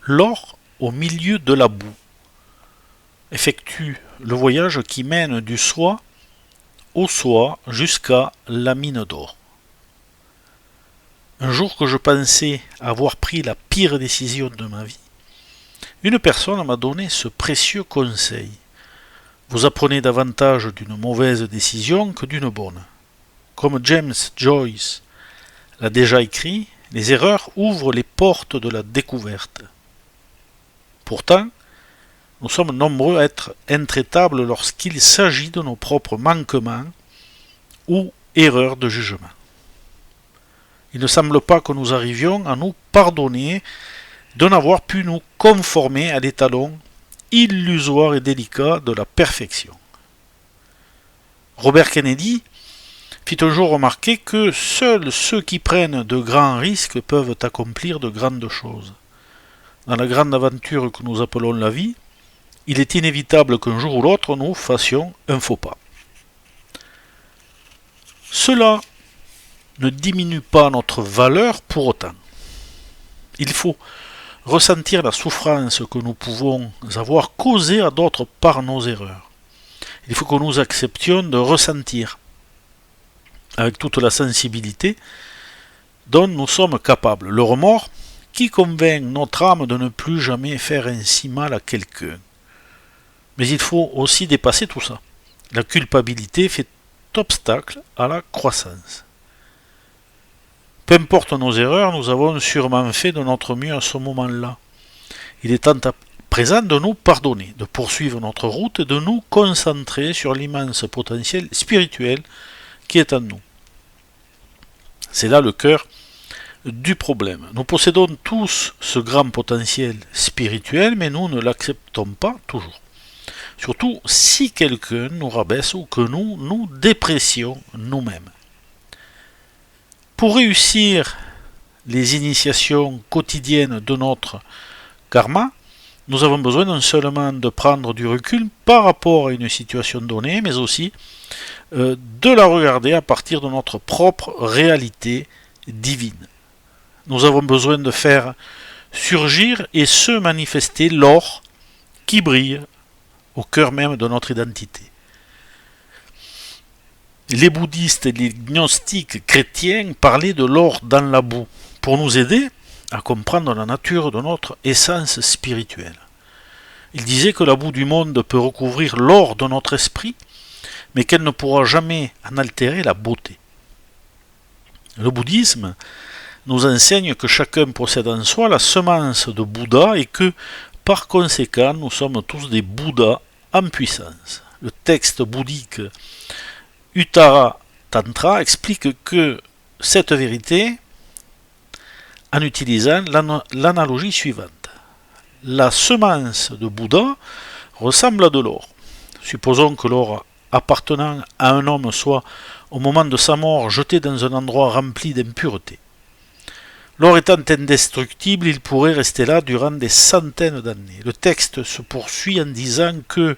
L'or au milieu de la boue effectue le voyage qui mène du soie au soie jusqu'à la mine d'or. Un jour que je pensais avoir pris la pire décision de ma vie, une personne m'a donné ce précieux conseil. Vous apprenez davantage d'une mauvaise décision que d'une bonne. Comme James Joyce l'a déjà écrit, les erreurs ouvrent les portes de la découverte. Pourtant, nous sommes nombreux à être intraitables lorsqu'il s'agit de nos propres manquements ou erreurs de jugement. Il ne semble pas que nous arrivions à nous pardonner de n'avoir pu nous conformer à l'étalon illusoire et délicat de la perfection. Robert Kennedy fit un jour remarquer que seuls ceux qui prennent de grands risques peuvent accomplir de grandes choses. Dans la grande aventure que nous appelons la vie, il est inévitable qu'un jour ou l'autre nous fassions un faux pas. Cela ne diminue pas notre valeur pour autant. Il faut ressentir la souffrance que nous pouvons avoir causée à d'autres par nos erreurs. Il faut que nous acceptions de ressentir, avec toute la sensibilité dont nous sommes capables, le remords qui convainc notre âme de ne plus jamais faire ainsi mal à quelqu'un. Mais il faut aussi dépasser tout ça. La culpabilité fait obstacle à la croissance. Peu importe nos erreurs, nous avons sûrement fait de notre mieux à ce moment-là. Il est temps à présent de nous pardonner, de poursuivre notre route et de nous concentrer sur l'immense potentiel spirituel qui est en nous. C'est là le cœur du problème. Nous possédons tous ce grand potentiel spirituel, mais nous ne l'acceptons pas toujours. Surtout si quelqu'un nous rabaisse ou que nous nous dépressions nous-mêmes. Pour réussir les initiations quotidiennes de notre karma, nous avons besoin non seulement de prendre du recul par rapport à une situation donnée, mais aussi de la regarder à partir de notre propre réalité divine. Nous avons besoin de faire surgir et se manifester l'or qui brille au cœur même de notre identité. Les bouddhistes et les gnostiques chrétiens parlaient de l'or dans la boue pour nous aider à comprendre la nature de notre essence spirituelle. Ils disaient que la boue du monde peut recouvrir l'or de notre esprit, mais qu'elle ne pourra jamais en altérer la beauté. Le bouddhisme nous enseigne que chacun possède en soi la semence de Bouddha et que, par conséquent, nous sommes tous des Bouddhas en puissance. Le texte bouddhique Uttara Tantra explique que cette vérité en utilisant l'analogie suivante. La semence de Bouddha ressemble à de l'or. Supposons que l'or appartenant à un homme soit, au moment de sa mort, jeté dans un endroit rempli d'impuretés. L'or étant indestructible, il pourrait rester là durant des centaines d'années. Le texte se poursuit en disant que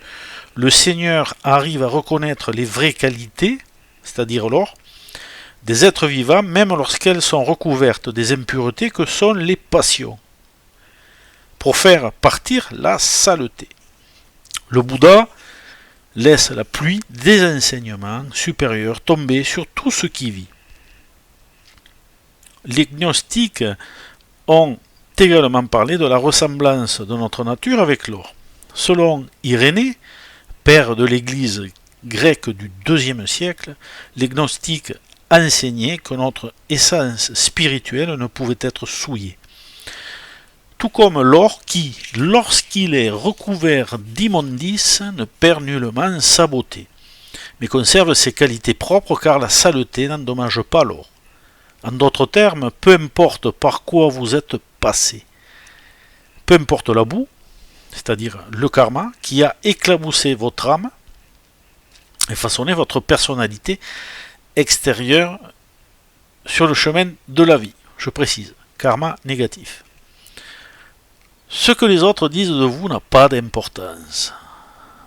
le Seigneur arrive à reconnaître les vraies qualités, c'est-à-dire l'or, des êtres vivants, même lorsqu'elles sont recouvertes des impuretés que sont les passions, pour faire partir la saleté. Le Bouddha laisse la pluie des enseignements supérieurs tomber sur tout ce qui vit. Les gnostiques ont également parlé de la ressemblance de notre nature avec l'or. Selon Irénée, père de l'Église grecque du IIe siècle, les gnostiques enseignaient que notre essence spirituelle ne pouvait être souillée. Tout comme l'or qui, lorsqu'il est recouvert d'immondices, ne perd nullement sa beauté, mais conserve ses qualités propres car la saleté n'endommage pas l'or. En d'autres termes, peu importe par quoi vous êtes passé, peu importe la boue, c'est-à-dire le karma, qui a éclaboussé votre âme et façonné votre personnalité extérieure sur le chemin de la vie. Je précise, karma négatif. Ce que les autres disent de vous n'a pas d'importance.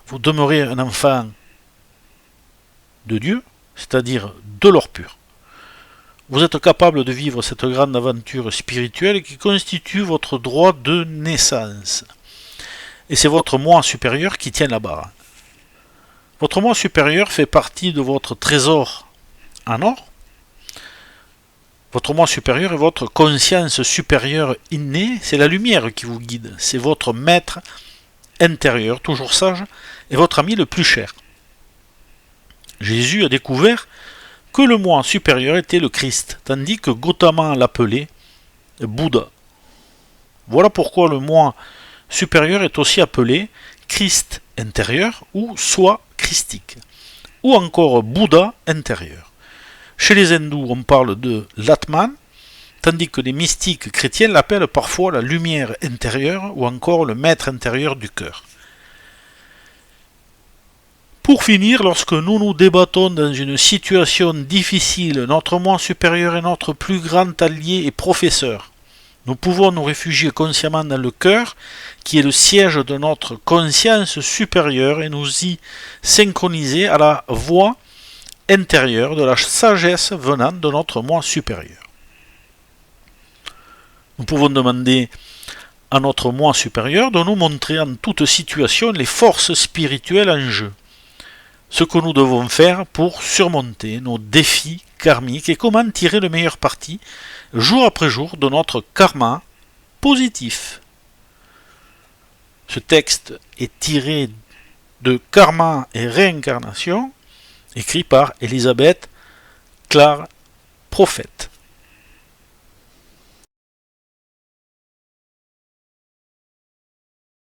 Vous demeurez un enfant de Dieu, c'est-à-dire de l'or pur. vous êtes capable de vivre cette grande aventure spirituelle qui constitue votre droit de naissance. Et c'est votre moi supérieur qui tient la barre. Votre moi supérieur fait partie de votre trésor en or. Votre moi supérieur est votre conscience supérieure innée, c'est la lumière qui vous guide, c'est votre maître intérieur, toujours sage, et votre ami le plus cher. Jésus a découvert que le moi supérieur était le Christ, tandis que Gautama l'appelait Bouddha. Voilà pourquoi le moi supérieur est aussi appelé Christ intérieur ou soi christique, ou encore Bouddha intérieur. Chez les hindous, on parle de l'Atman, tandis que les mystiques chrétiens l'appellent parfois la lumière intérieure ou encore le maître intérieur du cœur. Pour finir, lorsque nous nous débattons dans une situation difficile, notre moi supérieur est notre plus grand allié et professeur. Nous pouvons nous réfugier consciemment dans le cœur, qui est le siège de notre conscience supérieure, et nous y synchroniser à la voix intérieure de la sagesse venant de notre moi supérieur. Nous pouvons demander à notre moi supérieur de nous montrer en toute situation les forces spirituelles en jeu, ce que nous devons faire pour surmonter nos défis karmiques et comment tirer le meilleur parti jour après jour de notre karma positif. Ce texte est tiré de Karma et réincarnation, écrit par Elisabeth Clare Prophète.